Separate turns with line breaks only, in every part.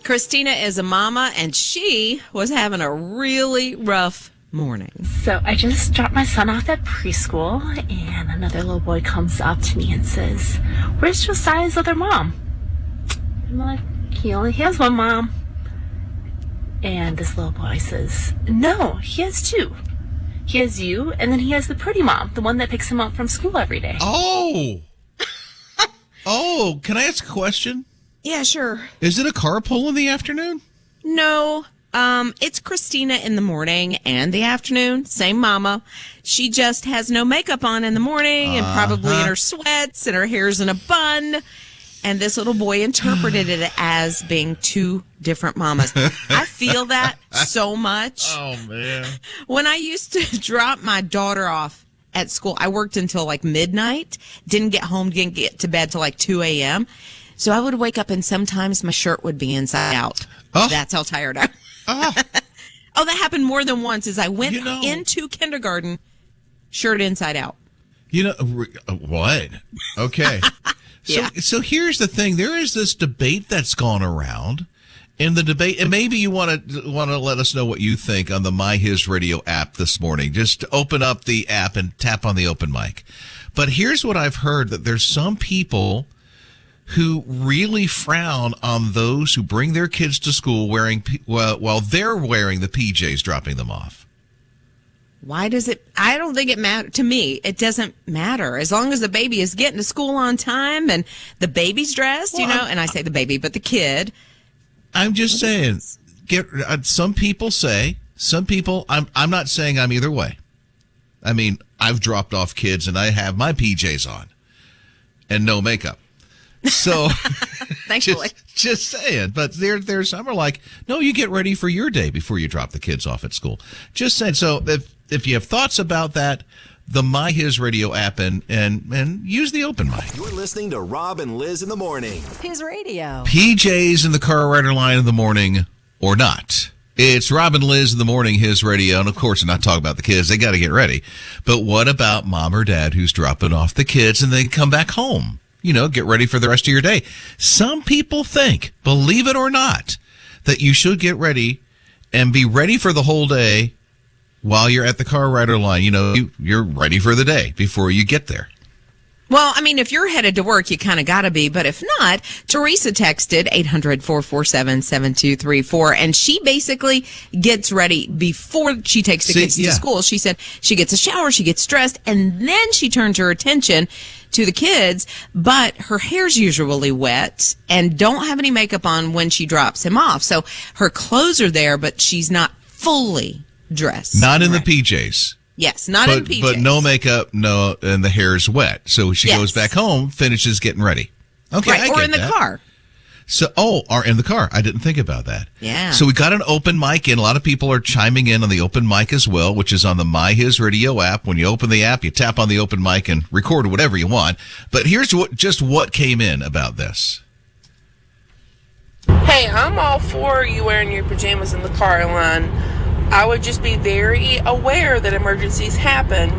Christina is a mama, and she was having a really rough morning.
So I just dropped my son off at preschool, and another little boy comes up to me and says, "Where's Josiah's other mom?" I'm like, "He only has one mom." And this little boy says, "No, he has two. He has you, and then he has the pretty mom, the one that picks him up from school every day."
Oh! Oh, can I ask a question?
Yeah, sure.
Is it a carpool in the afternoon?
No, it's Christina in the morning and the afternoon. Same mama. She just has no makeup on in the morning and probably in her sweats, and her hair's in a bun. And this little boy interpreted it as being two different mamas. I feel that so much.
Oh, man.
When I used to drop my daughter off at school, I worked until like midnight, didn't get to bed till like 2 a.m., so I would wake up and sometimes my shirt would be inside out. Oh. That's how tired I was. Oh. Oh, that happened more than once as I went into kindergarten, shirt inside out.
What? Okay.
Yeah.
So here's the thing. There is this debate that's gone around. In the debate, and maybe you want to let us know what you think on the My HISRadio app this morning. Just open up the app and tap on the open mic. But here's what I've heard, that there's some people who really frown on those who bring their kids to school while they're wearing the PJs, dropping them off.
Why does it? I don't think it matters. To me, it doesn't matter. As long as the baby is getting to school on time and the baby's dressed, and I say the baby, but the kid.
I'm just saying, some people, I'm not saying I'm either way. I mean, I've dropped off kids and I have my PJs on and no makeup. So,
thankfully,
just saying. But there's some are like, no, you get ready for your day before you drop the kids off at school. Just saying. So if you have thoughts about that, the My HISRadio app and use the open mic.
You're listening to Rob and Liz in the morning.
His radio.
PJs in the car rider line in the morning or not. It's Rob and Liz in the morning, His Radio. And of course, I'm not talking about the kids. They got to get ready. But what about mom or dad who's dropping off the kids and they come back home? Get ready for the rest of your day. Some people think, believe it or not, that you should get ready and be ready for the whole day while you're at the car rider line. You're ready for the day before you get there.
Well, I mean, if you're headed to work, you kind of got to be. But if not, Teresa texted 800-447-7234, and she basically gets ready before she takes the kids to school. She said she gets a shower, she gets dressed, and then she turns her attention to the kids. But her hair's usually wet and don't have any makeup on when she drops him off. So her clothes are there, but she's not fully dressed.
Not in the PJs.
Yes, not in PJs.
But no makeup, and the hair's wet. So she goes back home, finishes getting ready. Okay,
right,
I get
or in the
that.
car.
So, or in the car. I didn't think about that.
Yeah.
So we got an open mic in. A lot of people are chiming in on the open mic as well, which is on the My HISRadio app. When you open the app, you tap on the open mic and record whatever you want. But here's what came in about this.
Hey, I'm all for you wearing your pajamas in the car line. I would just be very aware that emergencies happen.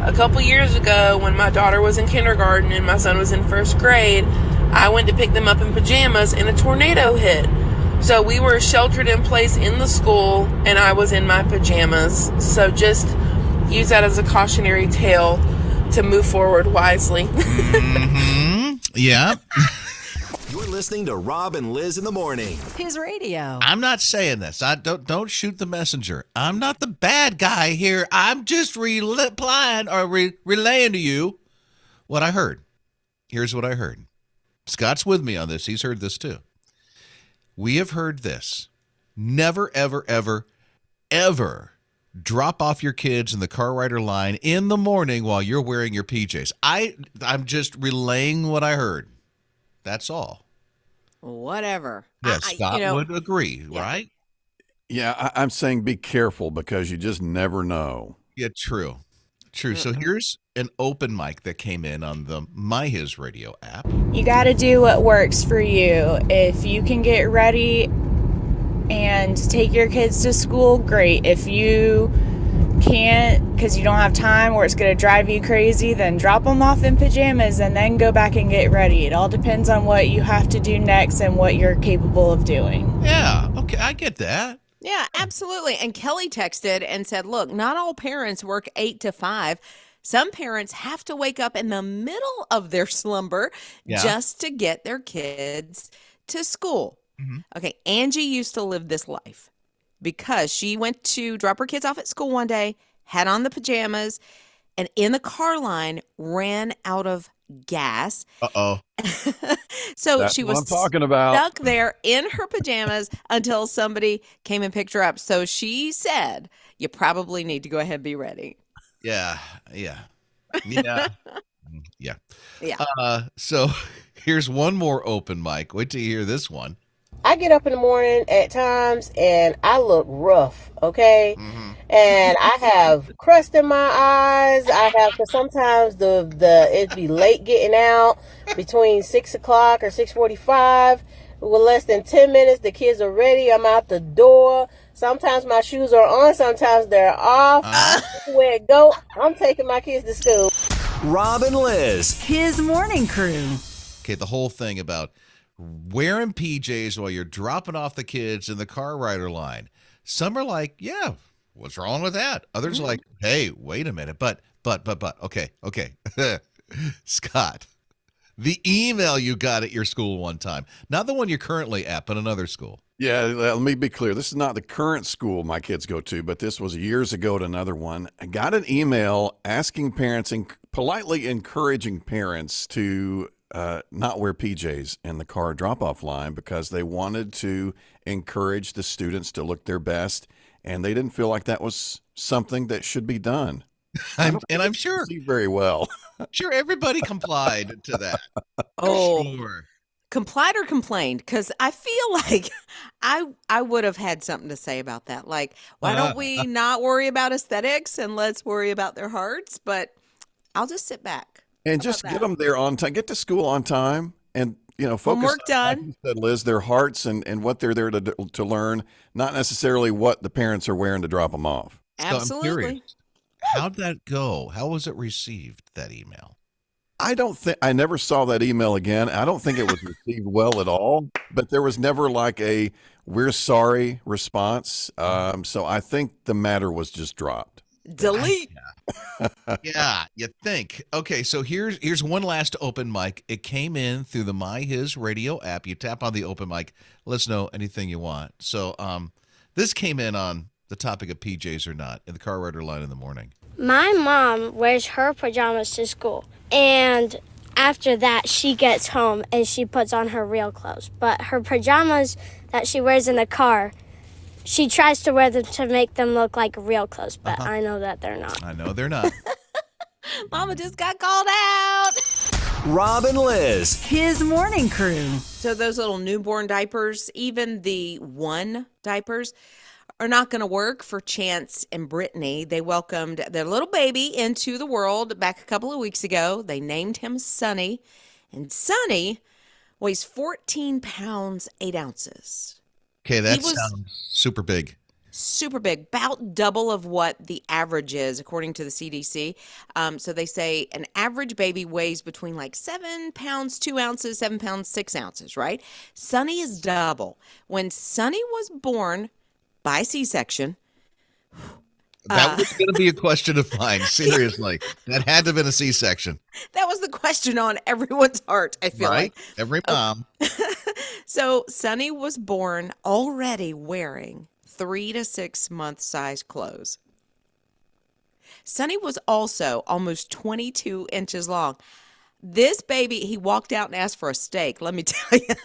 A couple years ago, when my daughter was in kindergarten and my son was in first grade, I went to pick them up in pajamas and a tornado hit. So we were sheltered in place in the school and I was in my pajamas. So just use that as a cautionary tale to move forward wisely.
Mm-hmm. Yeah.
You're listening to Rob and Liz in the morning.
His radio.
I'm not saying this. I don't shoot the messenger. I'm not the bad guy here. I'm just replying or relaying to you what I heard. Here's what I heard. Scott's with me on this. He's heard this too. We have heard this. Never, ever, ever, ever drop off your kids in the car rider line in the morning while you're wearing your PJs. I'm just relaying what I heard. That's all.
Whatever.
Yes, Scott would agree, right?
Yeah, I'm saying be careful because you just never know.
Yeah, true. So here's an open mic that came in on the My HISRadio app.
You got to do what works for you. If you can get ready and take your kids to school, great. If you can't, because you don't have time or it's going to drive you crazy, then drop them off in pajamas and then go back and get ready. It all depends on what you have to do next and what you're capable of doing.
Yeah, okay, I get that.
Yeah, absolutely. And Kelly texted and said, look, not all parents work 8 to 5. Some parents have to wake up in the middle of their slumber just to get their kids to school. Okay, Angie used to live this life because she went to drop her kids off at school one day, had on the pajamas, and in the car line ran out of gas.
Uh-oh.
So
That's
she
what
was
I'm talking about.
stuck there in her pajamas until somebody came and picked her up. So she said, you probably need to go ahead and be ready.
Yeah. So here's one more open mic. Wait till you hear this one.
I get up in the morning at times and I look rough, okay? And I have crust in my eyes. I have, cause sometimes it'd be late getting out between 6 o'clock or 6:45. With less than 10 minutes, the kids are ready. I'm out the door. Sometimes my shoes are on. Sometimes they're off. Where it go? I'm taking my kids to school.
Rob and Lizz.
His morning crew.
Okay, the whole thing about wearing PJs while you're dropping off the kids in the car rider line. Some are like, yeah, what's wrong with that? Others are like, hey, wait a minute. But, okay. Scott, the email you got at your school one time, not the one you're currently at, but another school.
Yeah, let me be clear. This is not the current school my kids go to, but this was years ago at another one. I got an email asking parents and politely encouraging parents to not wear PJs in the car drop-off line because they wanted to encourage the students to look their best, and they didn't feel like that was something that should be done.
I'm sure
very well.
Sure, everybody complied to that.
Oh,
Sure.
Complied or complained? Because I feel like I would have had something to say about that. Like, why don't we not worry about aesthetics and let's worry about their hearts? But I'll just sit back.
And just get them there on time. Get to school on time, and focus
Homework
on,
done.
like you said, Liz, their hearts and what they're there to learn, not necessarily what the parents are wearing to drop them off.
Absolutely.
So I'm curious, how'd that go? How was it received, that email?
I never saw that email again. I don't think it was received well at all, but there was never like a "we're sorry" response. So I think the matter was just dropped.
Delete.
Yeah, you think. Okay, so here's one last open mic. It came in through the My HISRadio app. You tap on the open mic. Let us know anything you want. So this came in on the topic of PJs or not in the car rider line in the morning.
My mom wears her pajamas to school, and after that she gets home and she puts on her real clothes. But her pajamas that she wears in the car, she tries to wear them to make them look like real clothes, but I know that they're not.
I know they're not.
Mama just got called out.
Rob and Lizz.
His morning crew.
So those little newborn diapers, even the one diapers, are not going to work for Chance and Brittany. They welcomed their little baby into the world back a couple of weeks ago. They named him Sonny, and Sonny weighs 14 pounds, 8 ounces.
Okay, that sounds super big.
Super big, about double of what the average is, according to the CDC. So they say an average baby weighs between like 7 pounds, 2 ounces, 7 pounds, 6 ounces, right? Sonny is double. When Sonny was born by C-section.
That was going to be a question of mine. Seriously. That had to have been a C-section.
That was the question on everyone's heart, I feel like.
Every mom.
So Sonny was born already wearing 3 to 6 month size clothes. Sonny was also almost 22 inches long. This baby, he walked out and asked for a steak, let me tell you.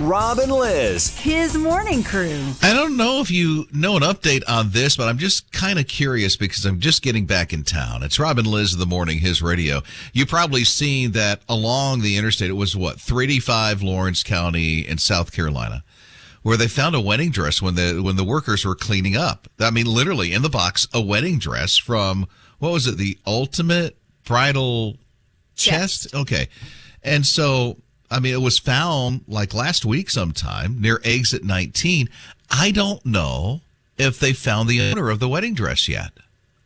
Rob and Lizz.
His morning crew.
I don't know if you know an update on this, but I'm just kind of curious because I'm just getting back in town. It's Rob and Lizz in the morning, His Radio. You've probably seen that along the interstate, it was 385 Lawrence County in South Carolina, where they found a wedding dress when the workers were cleaning up. I mean, literally in the box, a wedding dress from, what was it, the Ultimate Bridal Chest? Okay. And so, I mean, it was found like last week sometime near Exit 19. I don't know if they found the owner of the wedding dress yet.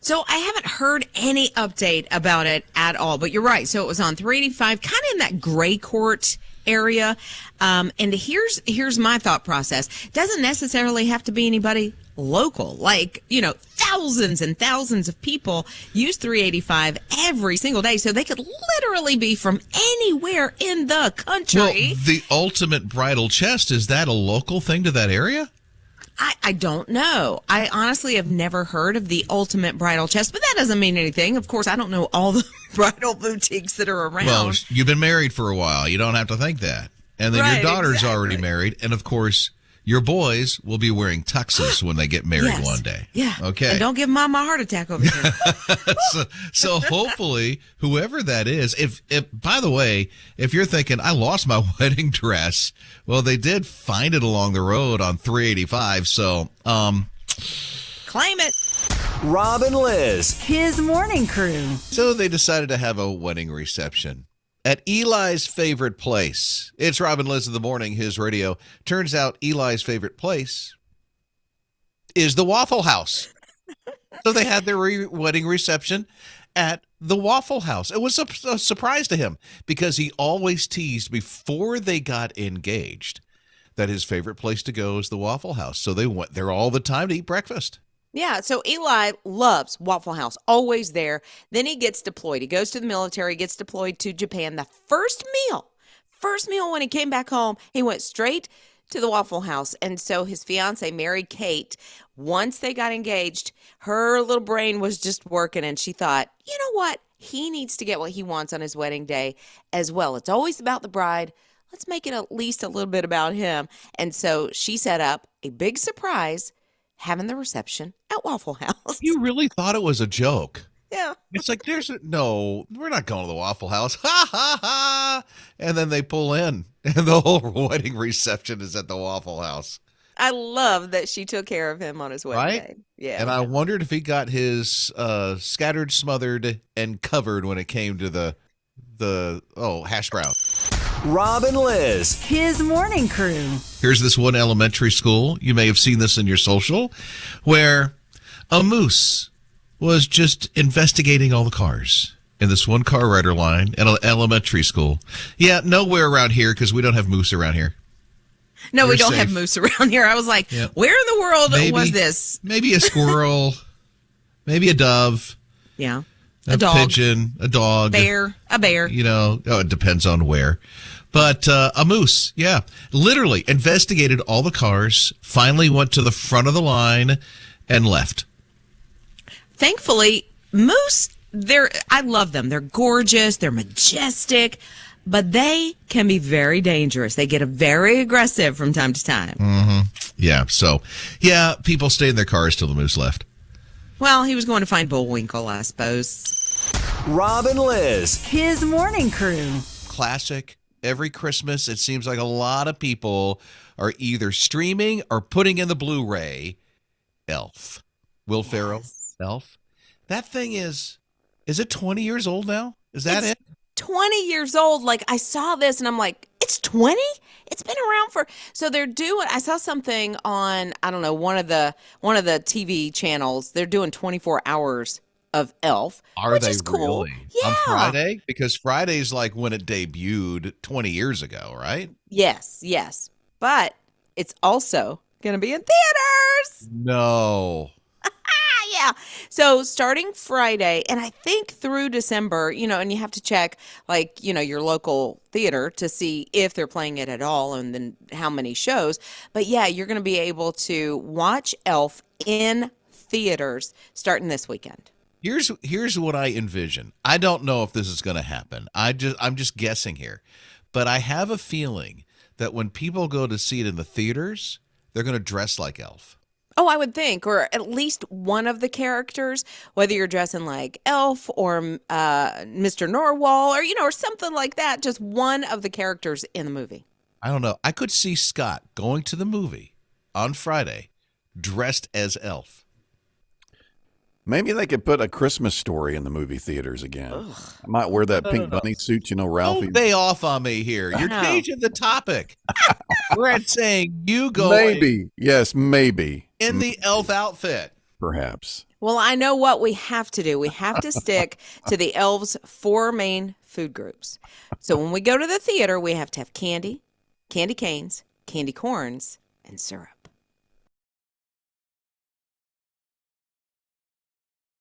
So I haven't heard any update about it at all, but you're right. So it was on 385, kind of in that gray court area. And here's my thought process. Doesn't necessarily have to be anybody local. Like, thousands and thousands of people use 385 every single day. So they could literally be from anywhere in the country.
Well, the Ultimate Bridal Chest, is that a local thing to that area?
I don't know. I honestly have never heard of the Ultimate Bridal Chest, but that doesn't mean anything. Of course, I don't know all the bridal boutiques that are around.
Well, you've been married for a while. You don't have to think that. And then your daughter's already married. And, of course, your boys will be wearing tuxes when they get married one day.
Yeah.
Okay.
And don't give Mama a heart attack over here.
so hopefully, whoever that is, if by the way, if you're thinking, I lost my wedding dress, well, they did find it along the road on 385. So,
claim it.
Rob and Lizz.
His morning crew.
So they decided to have a wedding reception at Eli's favorite place. It's Rob and Lizz in the morning, his radio. Turns out Eli's favorite place is the Waffle House. So they had their wedding reception at the Waffle House. It was a surprise to him because he always teased before they got engaged that his favorite place to go is the Waffle House. So they went there all the time to eat breakfast.
Yeah, so Eli loves Waffle House, always there. Then he gets deployed. He goes to the military, gets deployed to Japan. The first meal when he came back home, he went straight to the Waffle House. And so his fiance, Mary Kate, once they got engaged, her little brain was just working, and she thought, you know what? He needs to get what he wants on his wedding day as well. It's always about the bride. Let's make it at least a little bit about him. And so she set up a big surprise, having the reception at Waffle House.
You really thought it was a joke.
Yeah.
It's like, no, we're not going to the Waffle House. Ha, ha, ha. And then they pull in, and the whole wedding reception is at the Waffle House.
I love that she took care of him on his wedding day. Yeah.
And I wondered if he got his scattered, smothered, and covered when it came to the hash brown.
Rob and Lizz.
His morning crew.
Here's this one elementary school. You may have seen this in your social, where a moose was just investigating all the cars in this one car rider line at an elementary school. Yeah, nowhere around here because we don't have moose around here.
No, we don't
safe.
have moose around here. I was like, where in the world was this?
Maybe a squirrel, maybe a dove.
Yeah.
A
dog.
Pigeon, a dog.
A bear.
It depends on where. But a moose, yeah. Literally investigated all the cars, finally went to the front of the line and left.
Thankfully, moose, I love them. They're gorgeous. They're majestic. But they can be very dangerous. They get very aggressive from time to time.
Mm-hmm. Yeah. So, people stayed in their cars till the moose left.
Well, he was going to find Bullwinkle, I suppose.
Rob and Lizz.
His morning crew.
Classic. Every Christmas, it seems like a lot of people are either streaming or putting in the Blu-ray Elf. Will Ferrell, Elf. That thing is it 20 years old now? Is that it?
20 years old. Like, I saw this and I'm like, it's 20? It's been around so they're doing, I saw something on, I don't know, one of the TV channels. They're doing 24 hours of Elf.
Which
is cool.
Really?
Yeah.
On Friday? Because Friday's like when it debuted 20 years ago, right?
Yes. But it's also going to be in theaters.
No.
Yeah. So starting Friday, and I think through December, and you have to check your local theater to see if they're playing it at all and then how many shows. But yeah, you're going to be able to watch Elf in theaters starting this weekend.
Here's what I envision. I don't know if this is going to happen. I'm just guessing here. But I have a feeling that when people go to see it in the theaters, they're going to dress like Elf.
Oh, I would think, or at least one of the characters, whether you're dressing like Elf or Mr. Norwal or something like that, just one of the characters in the movie.
I don't know. I could see Scott going to the movie on Friday dressed as Elf.
Maybe they could put A Christmas Story in the movie theaters again. I might wear that pink bunny suit, Ralphie.
Don't bay off on me here. You're changing the topic. We're at saying you go
Maybe. Yes, maybe.
in the Elf outfit.
perhaps.
Well, I know what we have to do. We have to stick to the elves' 4 main food groups. So when we go to the theater, we have to have candy, candy canes, candy corns, and syrup.